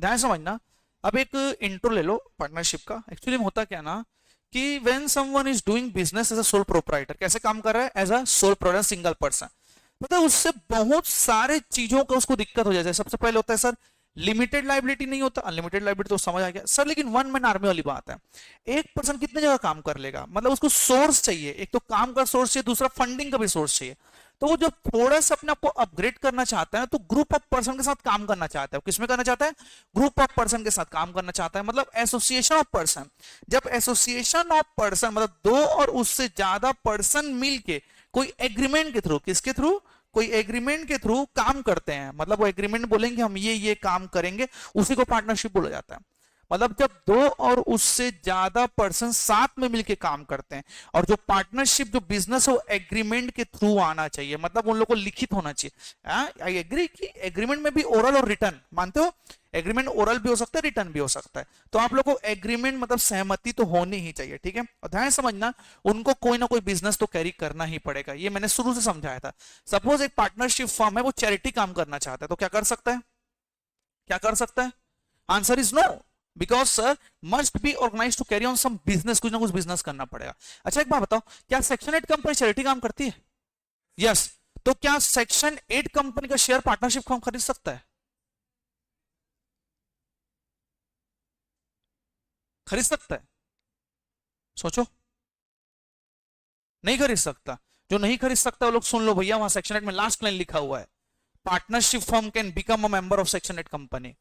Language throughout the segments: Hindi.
ध्यान से समझना। अब एक इंट्रो ले लो पार्टनरशिप का। एक्चुअली में होता क्या ना कि when someone is doing business as a sole proprietor, कैसे काम कर रहा है? As a sole proprietor, single person. मतलब उससे बहुत सारे चीजों का उसको दिक्कत हो जाती है। सबसे पहले होता है सर लिमिटेड लाइबिलिटी नहीं होता, अनलिमिटेड लाइबिलिटी तो समझ आ गया सर, लेकिन वन मैन आर्मी वाली बात है। एक पर्सन कितने जगह काम कर लेगा? मतलब उसको सोर्स चाहिए, एक तो काम का सोर्स चाहिए, दूसरा फंडिंग का भी सोर्स चाहिए। तो वो जब थोड़ा सा अपने आप को अपग्रेड करना चाहता है तो ग्रुप ऑफ पर्सन के साथ काम करना चाहता है। किसमें करना चाहता है? ग्रुप ऑफ पर्सन के साथ काम करना चाहता है, मतलब एसोसिएशन ऑफ पर्सन। जब एसोसिएशन ऑफ पर्सन मतलब दो और उससे ज्यादा पर्सन मिलके कोई एग्रीमेंट के थ्रू, किसके थ्रू? कोई एग्रीमेंट के थ्रू काम करते हैं, मतलब वो एग्रीमेंट बोलेंगे हम ये काम करेंगे, उसी को पार्टनरशिप बोला जाता है। मतलब जब दो और उससे ज्यादा पर्सन साथ में मिलकर काम करते हैं, और जो पार्टनरशिप जो बिजनेस है वो एग्रीमेंट के थ्रू आना चाहिए, मतलब उन लोगों को लिखित होना चाहिए। आई एग्री कि एग्रीमेंट में भी ओरल और रिटर्न, मानते हो? एग्रीमेंट ओरल भी हो सकता है, रिटर्न भी हो सकता है। तो आप लोग को एग्रीमेंट मतलब सहमति तो होनी ही चाहिए, ठीक है। और ध्यान समझना, उनको कोई ना कोई बिजनेस तो कैरी करना ही पड़ेगा, ये मैंने शुरू से समझाया था। सपोज एक पार्टनरशिप फर्म है, वो चैरिटी काम करना चाहता है, तो क्या कर सकता है? क्या कर सकता है? Answer is no, because sir must be organise to carry on some business, कुछ ना कुछ बिजनेस करना पड़ेगा। अच्छा एक बात बताओ, क्या सेक्शन 8 कंपनी चैरिटी काम करती है? यस। तो क्या सेक्शन 8 कंपनी का शेयर पार्टनरशिप फर्म खरीद सकता है? खरीद सकता है? सोचो। नहीं खरीद सकता। जो नहीं खरीद सकता वो लोग सुन लो भैया, वहां सेक्शन 8 में लास्ट लाइन लिखा हुआ है, partnership firm can become a member of section 8 company.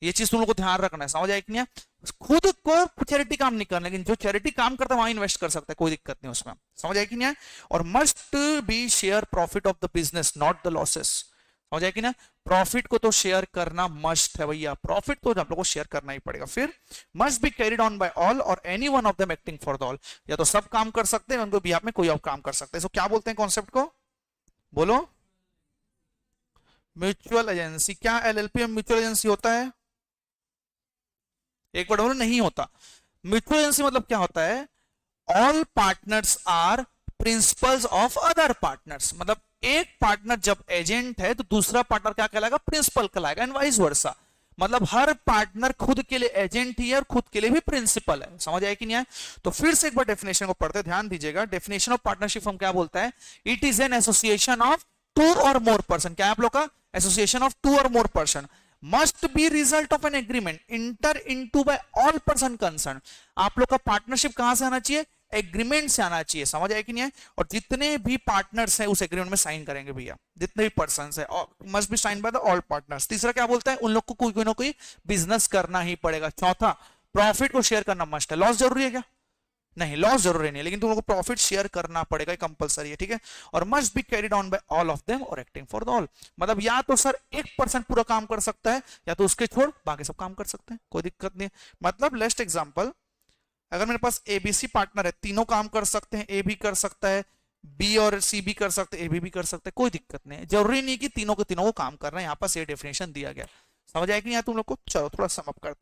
ये चीज तुम लोग को ध्यान रखना है, समझ आया कि नहीं? खुद को चैरिटी काम नहीं करना, लेकिन जो चैरिटी काम करता है वहां इन्वेस्ट कर सकता है, कोई दिक्कत नहीं उसमें, समझ आया कि नहीं? और must B share profit of the business not the losses, समझ आया कि ना? प्रॉफिट को तो शेयर करना मस्ट है भैया, प्रॉफिट तो आप लोग को शेयर करना ही पड़ेगा। फिर must be carried on by all और any one of them acting for the all, या तो सब काम कर सकते हैं, उनको बिहाफ में कोई और काम कर सकते हैं। तो क्या बोलते हैं कॉन्सेप्ट को? बोलो। Mutual agency. क्या एलएलपी में म्यूचुअल एजेंसी होता है? एक बार बोलो, नहीं होता। म्यूचुअल एजेंसी मतलब क्या होता है? All partners are principals of other partners, मतलब एक पार्टनर जब एजेंट है तो दूसरा पार्टनर क्या कहलाएगा? प्रिंसिपल कहलाएगा, एंड वाइस वर्सा। मतलब हर पार्टनर खुद के लिए एजेंट ही है और खुद के लिए भी प्रिंसिपल है, समझ आया कि नहीं आया? तो फिर से एक बार डेफिनेशन को पढ़ते, ध्यान दीजिएगा। डेफिनेशन ऑफ पार्टनरशिप हम क्या बोलता है? It is an association of two और मोर पर्सन। क्या है आप लोग का? एसोसिएशन ऑफ टू और more person must be result of an agreement inter into bye all person concern. आप लोग का पार्टनरशिप कहां से आना चाहिए? एग्रीमेंट से आना चाहिए, समझ आया कि नहीं है? और जितने भी पार्टनर्स हैं उस एग्रीमेंट में साइन करेंगे भैया, जितने भी पर्सन है, must be sign by the all partners. तीसरा क्या बोलता है? उन लोग को कोई ना कोई बिजनेस करना ही पड़ेगा। चौथा, प्रॉफिट को शेयर करना मस्ट है। लॉस जरूरी है क्या? नहीं, लॉस जरूरी नहीं है, लेकिन तुम लोग को प्रॉफिट शेयर करना पड़ेगा, कंपलसरी है, ठीक है। और must be carried on by all of them और एक्टिंग फॉर द ऑल, मतलब या तो सर 1% पूरा काम कर सकता है, या तो उसके छोड़ बाकी सब काम कर सकते हैं, कोई दिक्कत नहीं है। मतलब लेस्ट एग्जांपल, अगर मेरे पास एबीसी पार्टनर है, तीनों काम कर सकते हैं, ए भी कर सकता है, बी और सी भी कर सकते हैं, ए भी कर सकते हैं, कोई दिक्कत नहीं है। जरूरी नहीं कि तीनों के तीनों को काम करना है, यहाँ पास ये डेफिनेशन दिया गया। समझ आया कि नहीं तुम लोग को? चलो थोड़ा सम अप करते हैं।